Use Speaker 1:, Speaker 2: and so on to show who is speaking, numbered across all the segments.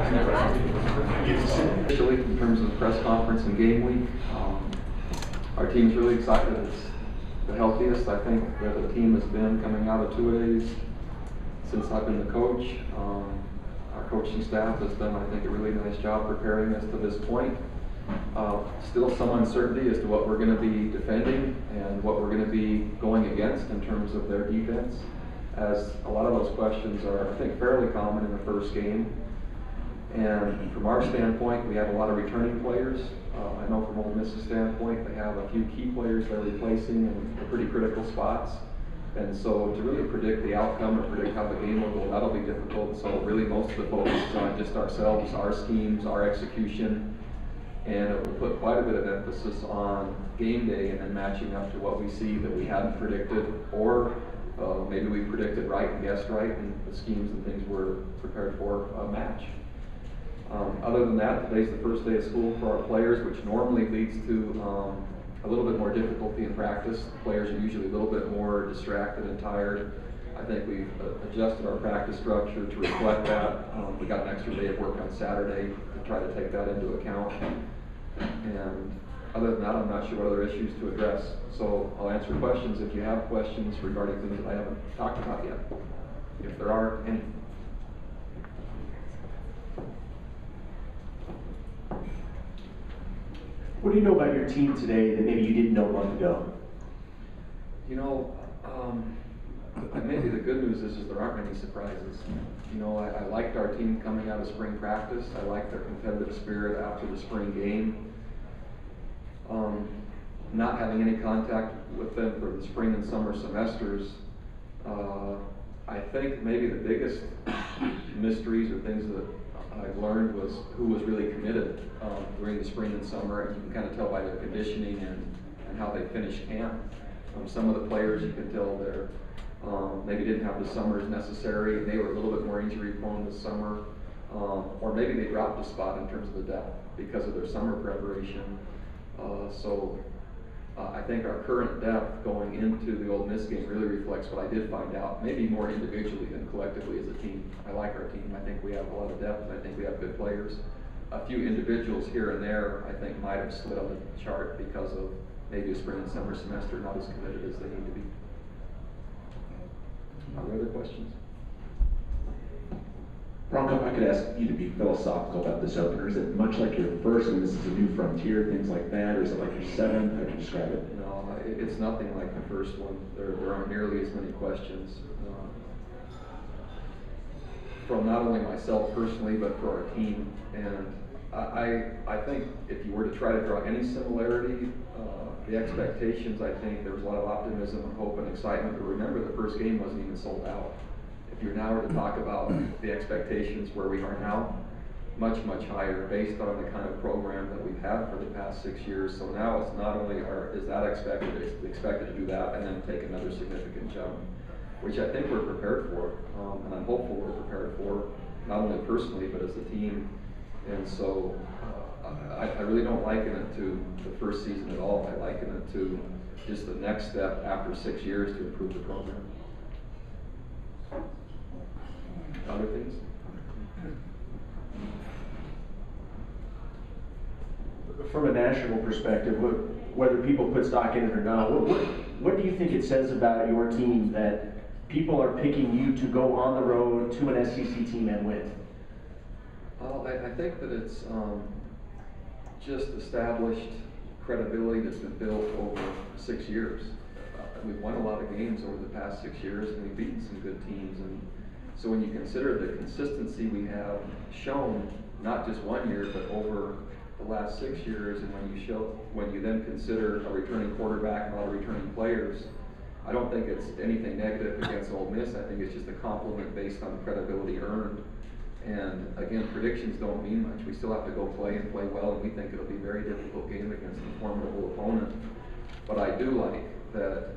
Speaker 1: Officially, in terms of the press conference and game week, our team's really excited. It's the healthiest I think that the team has been coming out of two-a-days since I've been the coach. Our coaching staff has done, I think, a really nice job preparing us to this point. Still some uncertainty as to what we're going to be defending and what we're going to be going against in terms of their defense, as a lot of those questions are, I think, fairly common in the first game. And from our standpoint, we have a lot of returning players. I know from Ole Miss's standpoint, they have a few key players they're replacing in pretty critical spots. And so to really predict the outcome or predict how the game will go, that'll be difficult. So really most of the focus is on just ourselves, our schemes, our execution. And it will put quite a bit of emphasis on game day and then matching up to what we see that we hadn't predicted, or maybe we predicted right and guessed right, and the schemes and things we're prepared for match. Other than that, today's the first day of school for our players, which normally leads to a little bit more difficulty in practice. Players are usually a little bit more distracted and tired. I think we've adjusted our practice structure to reflect that. We got an extra day of work on Saturday to try to take that into account. And other than that, I'm not sure what other issues to address. So I'll answer questions if you have questions regarding things that I haven't talked about yet, if there are any.
Speaker 2: What do you know about your team today that maybe you didn't know a month ago?
Speaker 1: You know, maybe the good news is there aren't many surprises. You know, I liked our team coming out of spring practice. I liked their competitive spirit after the spring game. Not having any contact with them for the spring and summer semesters, I think maybe the biggest mysteries or things that I've learned was who was really committed during the spring and summer, and you can kind of tell by their conditioning and how they finished camp. Some of the players, you can tell they're maybe didn't have the summers necessary, and they were a little bit more injury prone this summer, or maybe they dropped a spot in terms of the depth because of their summer preparation. I think our current depth going into the Ole Miss game really reflects what I did find out, maybe more individually than collectively as a team. I like our team. I think we have a lot of depth, and I think we have good players. A few individuals here and there, I think, might have slid on the chart because of maybe a spring and summer semester not as committed as they need to be. Are there other questions?
Speaker 3: Bronco, if I could ask you to be philosophical about this opener. Is it much like your first, when this is a new frontier, things like that, or is it like your seventh? How do you describe it?
Speaker 1: No, it's nothing like the first one. There aren't nearly as many questions. From not only myself personally, but for our team. And I think if you were to try to draw any similarity, the expectations, I think there was a lot of optimism and hope and excitement. But remember, the first game wasn't even sold out. If you now were to talk about the expectations where we are now, much, much higher based on the kind of program that we've had for the past 6 years. So now it's not only is that expected, it's expected to do that and then take another significant jump, which I think we're prepared for, and I'm hopeful we're prepared for, not only personally, but as a team. And so I really don't liken it to the first season at all. I liken it to just the next step after 6 years to improve the program. Other things?
Speaker 2: From a national perspective, whether people put stock in it or not, what do you think it says about your team that people are picking you to go on the road to an SEC team and win?
Speaker 1: Well, I think that it's just established credibility that's been built over 6 years. We've won a lot of games over the past 6 years, and we've beaten some good teams. And so when you consider the consistency we have shown, not just 1 year, but over the last 6 years, and when you then consider a returning quarterback and a lot of returning players, I don't think it's anything negative against Ole Miss. I think it's just a compliment based on the credibility earned. And again, predictions don't mean much. We still have to go play and play well, and we think it'll be a very difficult game against a formidable opponent. But I do like that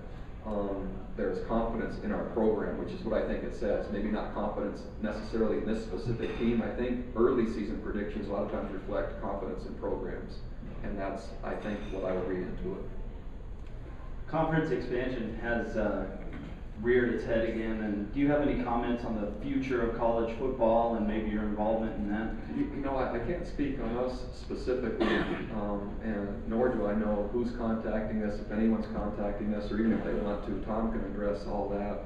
Speaker 1: there's confidence in our program, which is what I think it says. Maybe not confidence necessarily in this specific team. I think early season predictions a lot of times reflect confidence in programs, and that's, I think, what I would read into it.
Speaker 4: Conference expansion has reared its head again. And do you have any comments on the future of college football and maybe your involvement in that?
Speaker 1: You know, I can't speak on us specifically, and nor do I know who's contacting us, if anyone's contacting us, or even if they want to. Tom can address all that.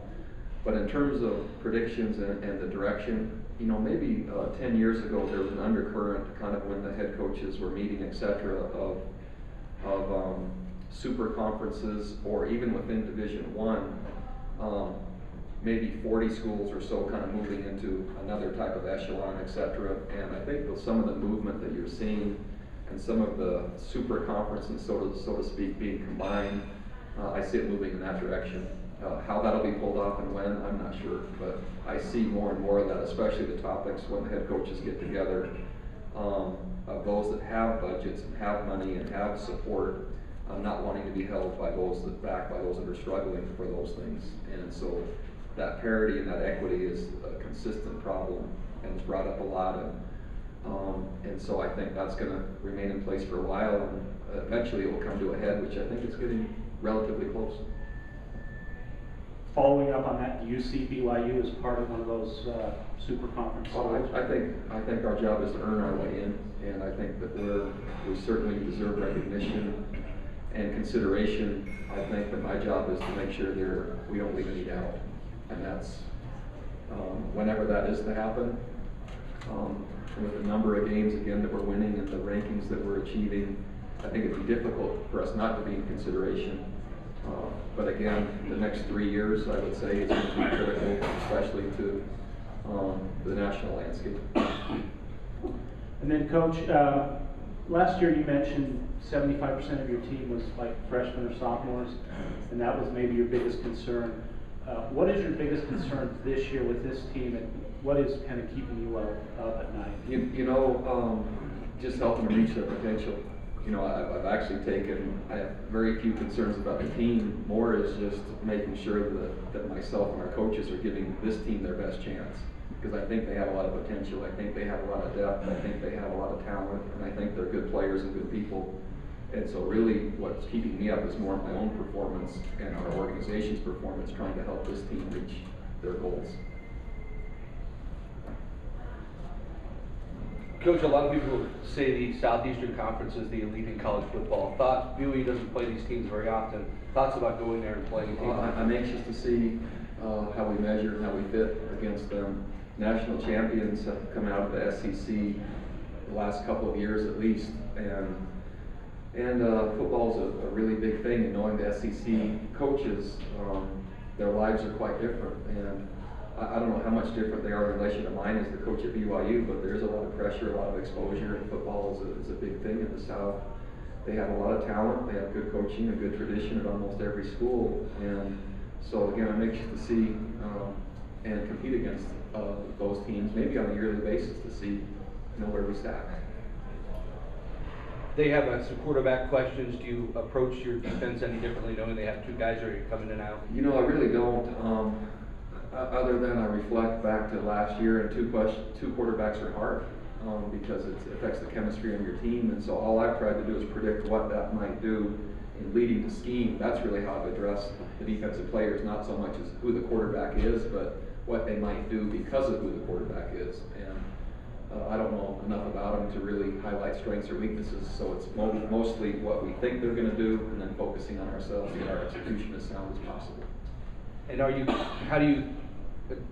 Speaker 1: But in terms of predictions and the direction, you know, maybe 10 years ago there was an undercurrent kind of when the head coaches were meeting, et cetera, of super conferences, or even within Division I, maybe 40 schools or so kind of moving into another type of echelon, et cetera. And I think with some of the movement that you're seeing and some of the super conferences, so to speak, being combined, I see it moving in that direction. How that'll be pulled off and when, I'm not sure, but I see more and more of that, especially the topics when the head coaches get together, of those that have budgets and have money and have support, not wanting to be held by those that are struggling for those things. And so that parity and that equity is a consistent problem, and it's brought up a lot. And so I think that's going to remain in place for a while, and eventually it will come to a head, which I think is getting relatively close.
Speaker 5: Following up on that, do you see BYU as part of one of those super conference?
Speaker 1: Well, I think our job is to earn our way in, and I think that we certainly deserve recognition and consideration. I think that my job is to make sure we don't leave any doubt, and that's whenever that is to happen. With the number of games again that we're winning and the rankings that we're achieving, I think it'd be difficult for us not to be in consideration. But again, the next 3 years, I would say, is going to be critical, especially to the national landscape.
Speaker 5: And then, Coach, last year you mentioned 75% of your team was like freshmen or sophomores, and that was maybe your biggest concern. What is your biggest concern this year with this team, and what is kind of keeping you up at night?
Speaker 1: You know, just helping them reach their potential. You know, I have very few concerns about the team. More is just making sure that myself and our coaches are giving this team their best chance. Because I think they have a lot of potential. I think they have a lot of depth. I think they have a lot of talent. And I think they're good players and good people. And so really what's keeping me up is more my own performance and our organization's performance, trying to help this team reach their goals.
Speaker 6: Coach, a lot of people say the Southeastern Conference is the elite in college football. Thoughts, BYU doesn't play these teams very often. Thoughts about going there and playing a team?
Speaker 1: I'm anxious to see how we measure and how we fit against them. National champions have come out of the SEC the last couple of years at least, and football is a really big thing. And knowing the SEC coaches, their lives are quite different. And I don't know how much different they are in relation to mine as the coach at BYU, but there's a lot of pressure, a lot of exposure, and football is a big thing in the South. They have a lot of talent, they have good coaching, a good tradition at almost every school, and so again, I'm anxious to see and compete against those teams, maybe on a yearly basis, to see where we stack.
Speaker 6: They have some quarterback questions. Do you approach your defense any differently, knowing they have two guys that are coming in and out?
Speaker 1: You know, I really don't. Other than I reflect back to last year, and two quarterbacks are hard because it affects the chemistry on your team. And so all I've tried to do is predict what that might do in leading to scheme. That's really how I've addressed the defensive players, not so much as who the quarterback is, but what they might do because of who the quarterback is. And I don't know enough about them to really highlight strengths or weaknesses, so it's mostly what we think they're going to do, and then focusing on ourselves to get our execution as sound as possible.
Speaker 6: And how do you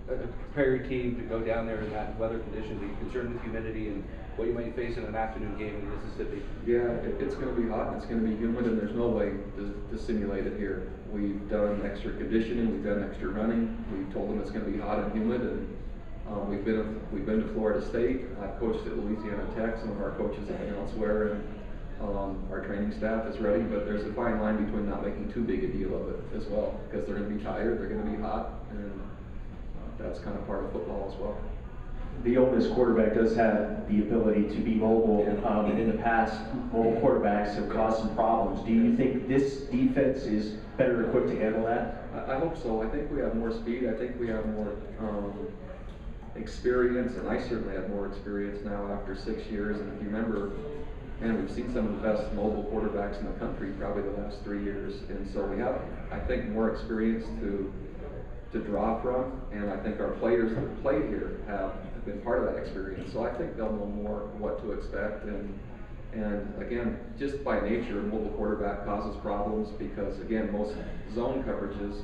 Speaker 6: prepare your team to go down there in that weather conditions? Are you concerned with humidity and what you might face in an afternoon game in Mississippi?
Speaker 1: Yeah, it's going to be hot, and it's going to be humid, and there's no way to simulate it here. We've done extra conditioning, we've done extra running. We've told them it's going to be hot and humid, and we've been to Florida State. I've coached at Louisiana Tech. Some of our coaches have been elsewhere, and our training staff is ready. But there's a fine line between not making too big a deal of it as well, because they're going to be tired, they're going to be hot, and that's kind of part of football as well.
Speaker 2: The Ole Miss quarterback does have the ability to be mobile. In the past, mobile quarterbacks have caused some problems. Do you think this defense is better equipped to handle that?
Speaker 1: I hope so. I think we have more speed. I think we have more experience, and I certainly have more experience now after 6 years. And if you remember, man, we've seen some of the best mobile quarterbacks in the country probably the last 3 years. And so we have, I think, more experience to to draw from, and I think our players that play here have been part of that experience. So I think they'll know more what to expect, and again, just by nature, a mobile quarterback causes problems because, again, most zone coverages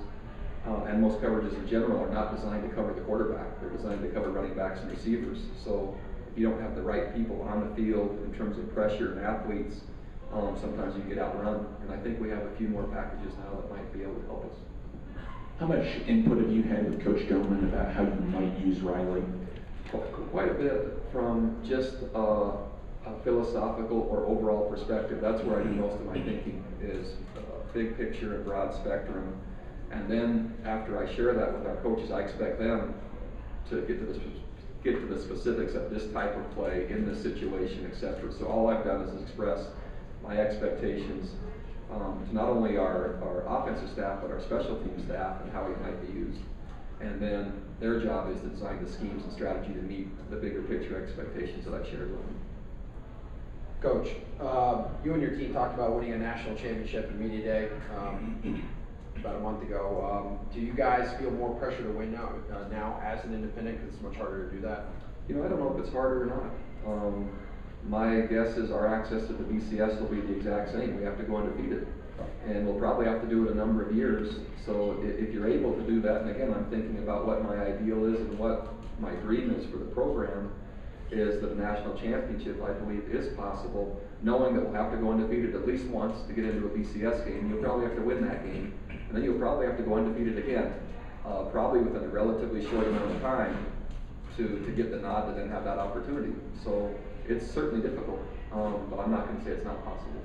Speaker 1: and most coverages in general are not designed to cover the quarterback. They're designed to cover running backs and receivers. So if you don't have the right people on the field in terms of pressure and athletes, sometimes you get outrun. And I think we have a few more packages now that might be able to help us.
Speaker 3: How much input have you had with Coach Doman about how you might use Riley?
Speaker 1: Quite a bit from just a philosophical or overall perspective. That's where I do most of my thinking, is big picture and broad spectrum. And then after I share that with our coaches, I expect them to get to the specifics of this type of play in this situation, etc. So all I've done is express my expectations to not only our offensive staff, but our special team staff and how it might be used. And then their job is to design the schemes and strategy to meet the bigger picture expectations that I've shared with them.
Speaker 7: Coach, you and your team talked about winning a national championship in Media Day about a month ago. Do you guys feel more pressure to win now as an independent, because it's much harder to do that?
Speaker 1: You know, I don't know if it's harder or not. My guess is our access to the BCS will be the exact same. We have to go undefeated. And we'll probably have to do it a number of years. So if you're able to do that, and again, I'm thinking about what my ideal is and what my dream is for the program, is that a national championship, I believe, is possible, knowing that we'll have to go undefeated at least once to get into a BCS game. You'll probably have to win that game, and then you'll probably have to go undefeated again, probably within a relatively short amount of time to get the nod to then have that opportunity. So it's certainly difficult, but I'm not going to say it's not possible.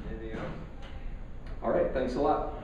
Speaker 7: Anything else?
Speaker 1: All right, thanks a lot.